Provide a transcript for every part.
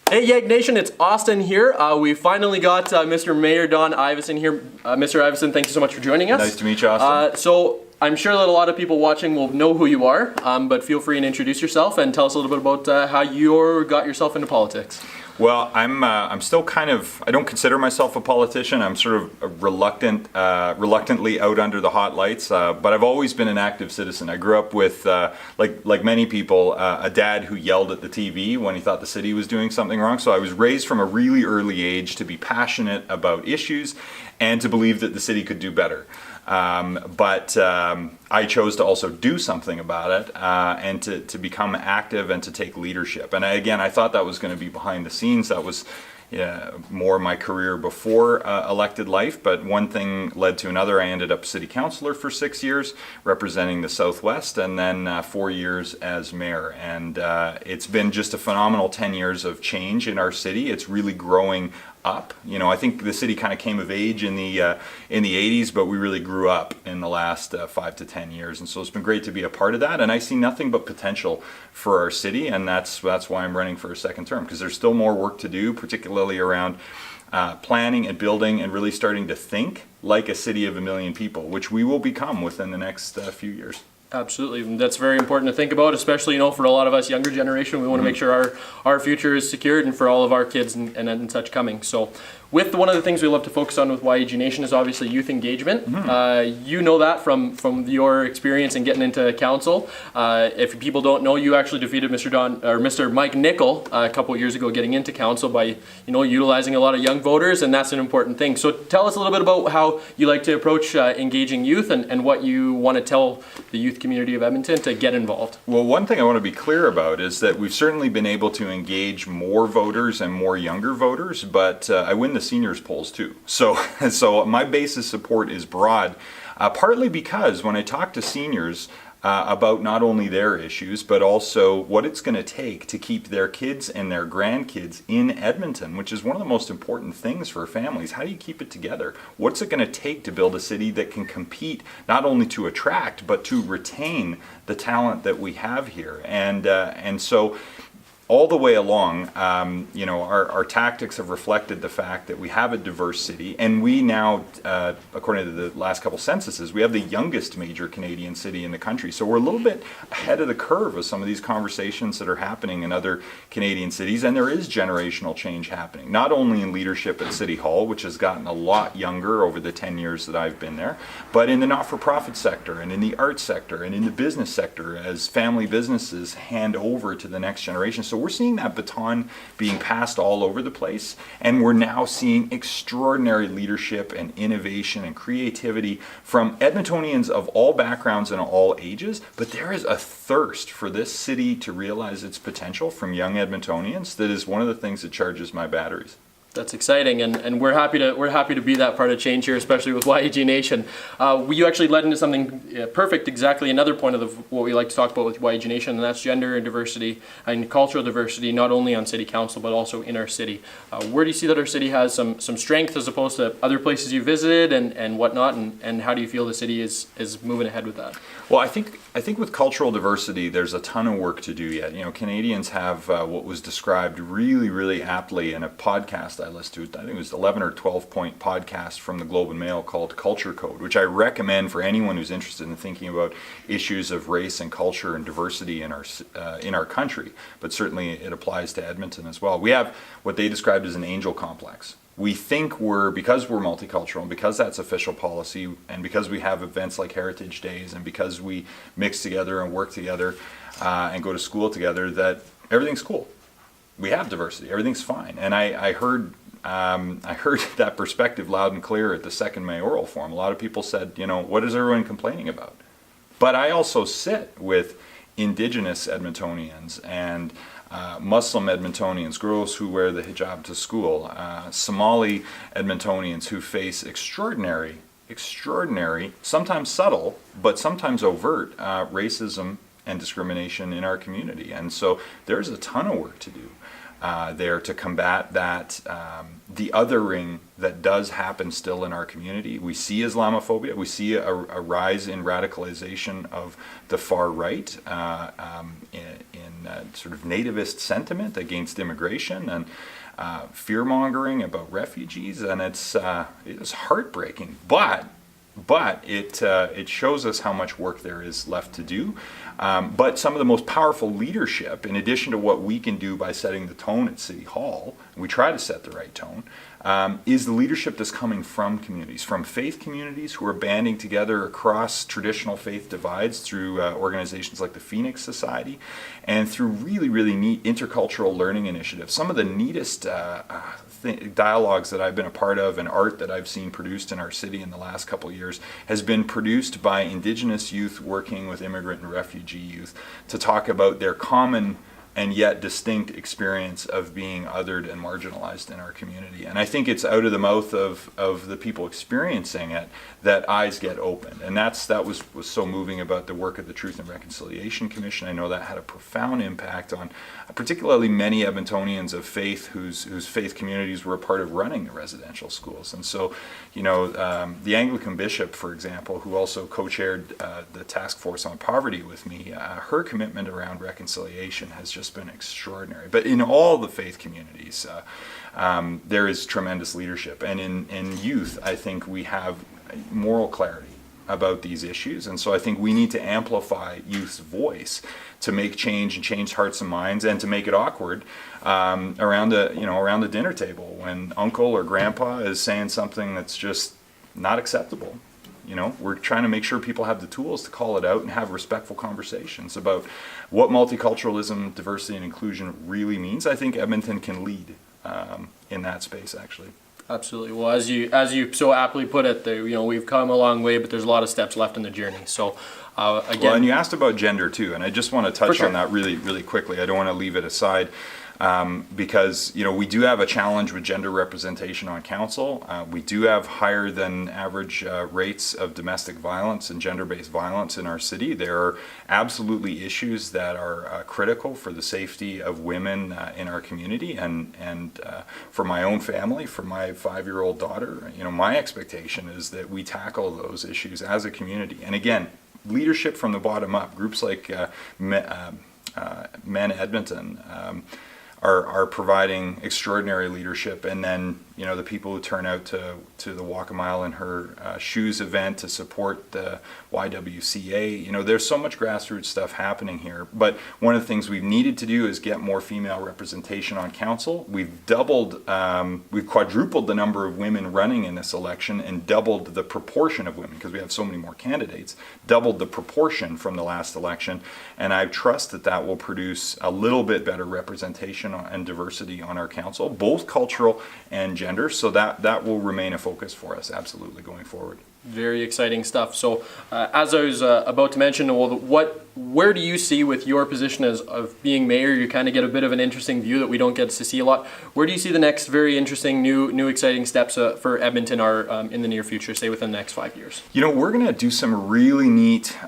Hey Yeg Nation, it's Austin here. We finally got Mr. Mayor Don Iveson here. Mr. Iveson, thank you so much for joining us. Nice to meet you, Austin. So I'm sure that a lot of people watching will know who you are, but feel free and introduce yourself and tell us a little bit about how you got yourself into politics. Well, I'm still kind of, I don't consider myself a politician. I'm sort of reluctantly out under the hot lights, but I've always been an active citizen. I grew up with, like many people, a dad who yelled at the TV when he thought the city was doing something wrong. So I was raised from a really early age to be passionate about issues and to believe that the city could do better. But I chose to also do something about it and to become active and to take leadership. And I thought that was going to be behind the scenes. That was more my career before elected life, but one thing led to another. I ended up city councillor for 6 years, representing the Southwest, and then 4 years as mayor. And it's been just a phenomenal 10 years of change in our city. It's really growing up. You know, I think the city kind of came of age in the 80s, but we really grew up in the last 5 to 10 years. And so it's been great to be a part of that. And I see nothing but potential for our city, and that's why I'm running for a second term, because there's still more work to do, particularly around planning and building and really starting to think like a city of 1 million people, which we will become within the next few years. Absolutely, and that's very important to think about, especially for a lot of us younger generation. We want to make sure our future is secured, and for all of our kids and such coming. So, with one of the things we love to focus on with YEG Nation is obviously youth engagement. You know that from your experience in getting into council. If people don't know, you actually defeated Mr. Mike Nickel a couple of years ago getting into council by utilizing a lot of young voters, and that's an important thing. So tell us a little bit about how you like to approach engaging youth and what you want to tell the youth community of Edmonton to get involved. Well, one thing I want to be clear about is that we've certainly been able to engage more voters and more younger voters, but I win the seniors polls too. So my base of support is broad, partly because when I talk to seniors about not only their issues, but also what it's going to take to keep their kids and their grandkids in Edmonton, which is one of the most important things for families. How do you keep it together? What's it going to take to build a city that can compete not only to attract, but to retain the talent that we have here? And so all the way along, our tactics have reflected the fact that we have a diverse city, and we now, according to the last couple censuses, we have the youngest major Canadian city in the country. So we're a little bit ahead of the curve of some of these conversations that are happening in other Canadian cities, and there is generational change happening, not only in leadership at City Hall, which has gotten a lot younger over the 10 years that I've been there, but in the not-for-profit sector and in the arts sector and in the business sector as family businesses hand over to the next generation. So we're seeing that baton being passed all over the place, and we're now seeing extraordinary leadership and innovation and creativity from Edmontonians of all backgrounds and all ages. But there is a thirst for this city to realize its potential from young Edmontonians that is one of the things that charges my batteries. That's exciting, and we're happy to be that part of change here, especially with YEG Nation. You actually led into something perfect, exactly another point of what we like to talk about with YEG Nation, and that's gender and diversity and cultural diversity, not only on city council but also in our city. Where do you see that our city has some strength as opposed to other places you visited and whatnot, and how do you feel the city is moving ahead with that? Well, I think with cultural diversity, there's a ton of work to do yet. Canadians have what was described really, really aptly in a podcast I listened to. I think it was 11 or 12 point podcast from the Globe and Mail called Culture Code, which I recommend for anyone who's interested in thinking about issues of race and culture and diversity in our country. But certainly it applies to Edmonton as well. We have what they described as an angel complex. We think because we're multicultural, and because that's official policy, and because we have events like Heritage Days, and because we mix together and work together and go to school together, that everything's cool. We have diversity. Everything's fine. And I heard that perspective loud and clear at the second mayoral forum. A lot of people said, what is everyone complaining about? But I also sit with Indigenous Edmontonians and Muslim Edmontonians, girls who wear the hijab to school, Somali Edmontonians who face extraordinary, sometimes subtle, but sometimes overt racism and discrimination in our community. And so there's a ton of work to do. there to combat that, the othering that does happen still in our community. We see Islamophobia, we see a rise in radicalization of the far right in sort of nativist sentiment against immigration and fear-mongering about refugees, and it's heartbreaking, but it shows us how much work there is left to do. But some of the most powerful leadership, in addition to what we can do by setting the tone at City Hall, and we try to set the right tone, is the leadership that's coming from communities, from faith communities who are banding together across traditional faith divides through organizations like the Phoenix Society, and through really, really neat intercultural learning initiatives. Some of the neatest dialogues that I've been a part of and art that I've seen produced in our city in the last couple of years has been produced by Indigenous youth working with immigrant and refugee youth to talk about their common and yet distinct experience of being othered and marginalized in our community. And I think it's out of the mouth of the people experiencing it that eyes get opened. And that was so moving about the work of the Truth and Reconciliation Commission. I know that had a profound impact on particularly many Edmontonians of faith whose faith communities were a part of running the residential schools. And so, the Anglican bishop, for example, who also co-chaired the task force on poverty with me, her commitment around reconciliation has just been extraordinary. But in all the faith communities, there is tremendous leadership. And in youth, I think we have moral clarity about these issues. And so I think we need to amplify youth's voice to make change and change hearts and minds, and to make it awkward around the dinner table when uncle or grandpa is saying something that's just not acceptable. We're trying to make sure people have the tools to call it out and have respectful conversations about what multiculturalism, diversity, and inclusion really means. I think Edmonton can lead in that space, actually. Absolutely. Well, as you so aptly put it, we've come a long way, but there's a lot of steps left in the journey. So, again, well, and you asked about gender too, and I just want to touch sure. on that really, really quickly. I don't want to leave it aside. Because we do have a challenge with gender representation on council. We do have higher than average rates of domestic violence and gender-based violence in our city. There are absolutely issues that are critical for the safety of women in our community, and for my own family, for my 5-year-old daughter. My expectation is that we tackle those issues as a community. And again, leadership from the bottom up. Groups like Men Edmonton are providing extraordinary leadership, and then the people who turn out to the Walk a Mile in Her Shoes event to support the YWCA. There's so much grassroots stuff happening here, but one of the things we've needed to do is get more female representation on council. We've quadrupled the number of women running in this election, and doubled the proportion of women, because we have so many more candidates, doubled the proportion from the last election, and I trust that will produce a little bit better representation and diversity on our council, both cultural and gender, so that will remain a focus for us, absolutely, going forward. Very exciting stuff. So, as I was about to mention, where do you see, with your position of being mayor, you kind of get a bit of an interesting view that we don't get to see a lot. Where do you see the next very interesting, new exciting steps for Edmonton are in the near future, say within the next 5 years? We're going to do some really neat,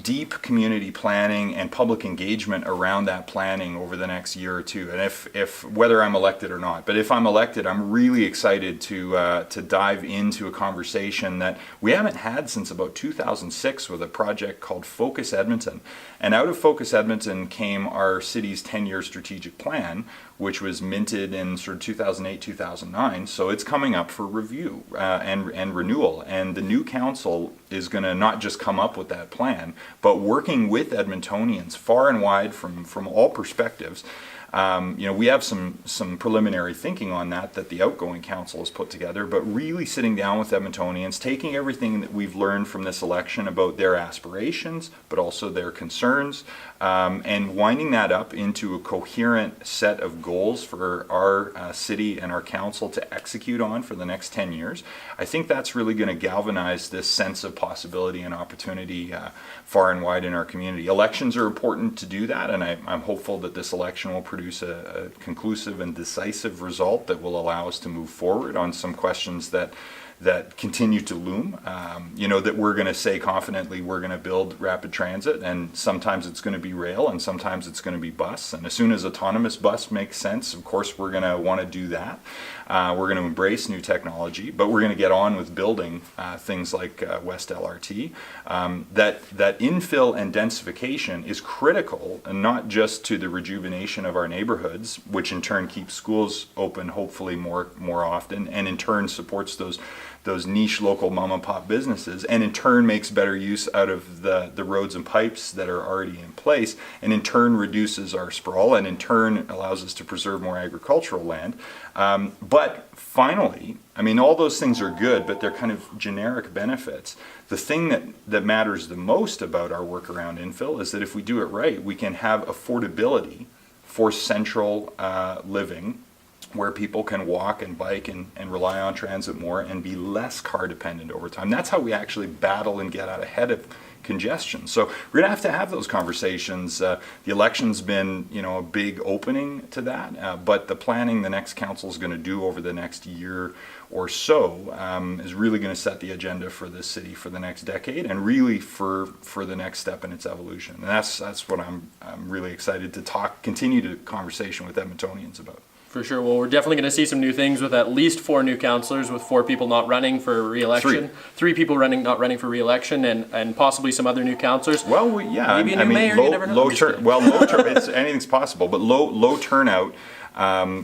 deep community planning and public engagement around that planning over the next year or two. And if whether I'm elected or not, but if I'm elected, I'm really excited to dive into a conversation that we haven't had since about 2006 with a project called Focus Edmonton. And out of Focus Edmonton came our city's 10-year strategic plan, which was minted in sort of 2008, 2009. So it's coming up for review and renewal. And the new council is going to not just come up with that plan, but working with Edmontonians far and wide from all perspectives. We have some preliminary thinking on that the outgoing council has put together, but really sitting down with Edmontonians, taking everything that we've learned from this election about their aspirations, but also their concerns, and winding that up into a coherent set of goals for our city and our council to execute on for the next 10 years. I think that's really going to galvanize this sense of possibility and opportunity far and wide in our community. Elections are important to do that, and I'm hopeful that this election will produce a conclusive and decisive result that will allow us to move forward on some questions that that continue to loom. That we're going to say confidently we're going to build rapid transit, and sometimes it's going to be rail and sometimes it's going to be bus. And as soon as autonomous bus makes sense, of course we're going to want to do that. We're going to embrace new technology, but we're going to get on with building things like West LRT. That infill and densification is critical, and not just to the rejuvenation of our neighborhoods, which in turn keeps schools open hopefully more often, and in turn supports those niche local mom and pop businesses, and in turn makes better use out of the roads and pipes that are already in place, and in turn reduces our sprawl, and in turn allows us to preserve more agricultural land. But finally, all those things are good, but they're kind of generic benefits. The thing that matters the most about our work around infill is that if we do it right, we can have affordability for central living, where people can walk and bike and rely on transit more and be less car dependent over time. That's how we actually battle and get out ahead of congestion. So we're going to have those conversations. The election's been, a big opening to that, but the planning the next council is going to do over the next year or so is really going to set the agenda for this city for the next decade, and really for the next step in its evolution. And that's what I'm really excited to continue the conversation with Edmontonians about. For sure. Well, we're definitely going to see some new things with at least 4 new councillors, with 4 people not running for re-election, 3 people not running for re-election, and possibly some other new councillors. Well, maybe a new mayor. You never know. Low turn. Anything's possible, but low turnout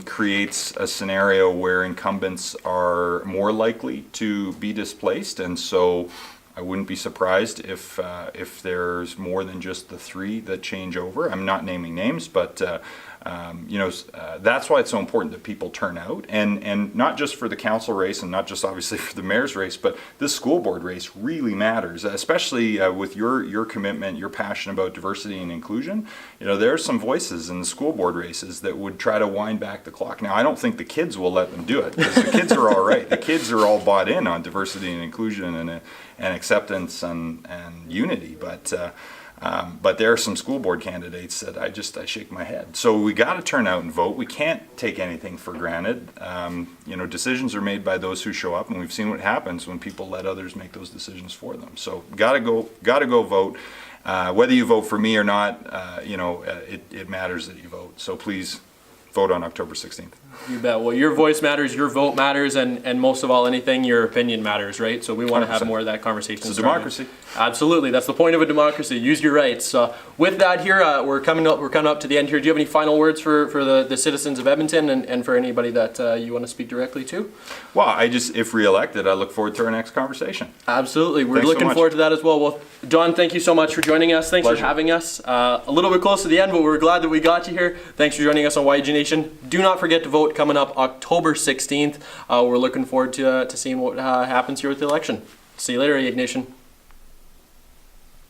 creates a scenario where incumbents are more likely to be displaced, and so I wouldn't be surprised if there's more than just the 3 that change over. I'm not naming names, but that's why it's so important that people turn out, and not just for the council race, and not just obviously for the mayor's race, but this school board race really matters, especially with your commitment, your passion about diversity and inclusion. There are some voices in the school board races that would try to wind back the clock. Now, I don't think the kids will let them do it, because the kids are all right. The kids are all bought in on diversity and inclusion and acceptance and unity, but there are some school board candidates that I shake my head. So we got to turn out and vote. We can't take anything for granted. Decisions are made by those who show up, and we've seen what happens when people let others make those decisions for them. So got to go vote. Whether you vote for me or not, it matters that you vote. So please vote on October 16th. You bet. Well, your voice matters, your vote matters, and most of all, anything, your opinion matters, right? So we want to have more of that conversation. It's a democracy. Absolutely. That's the point of a democracy. Use your rights. With that here, we're coming up to the end here. Do you have any final words for the citizens of Edmonton, and for anybody that you want to speak directly to? Well, if re-elected, I look forward to our next conversation. Absolutely. We're looking forward to that as well. Well, John, thank you so much for joining us. Thanks Pleasure. for having us. A little bit close to the end, but we're glad that we got you here. Thanks for joining us on YG Nation. Do not forget to vote coming up October 16th. We're looking forward to seeing what happens here with the election. See you later, YG Nation.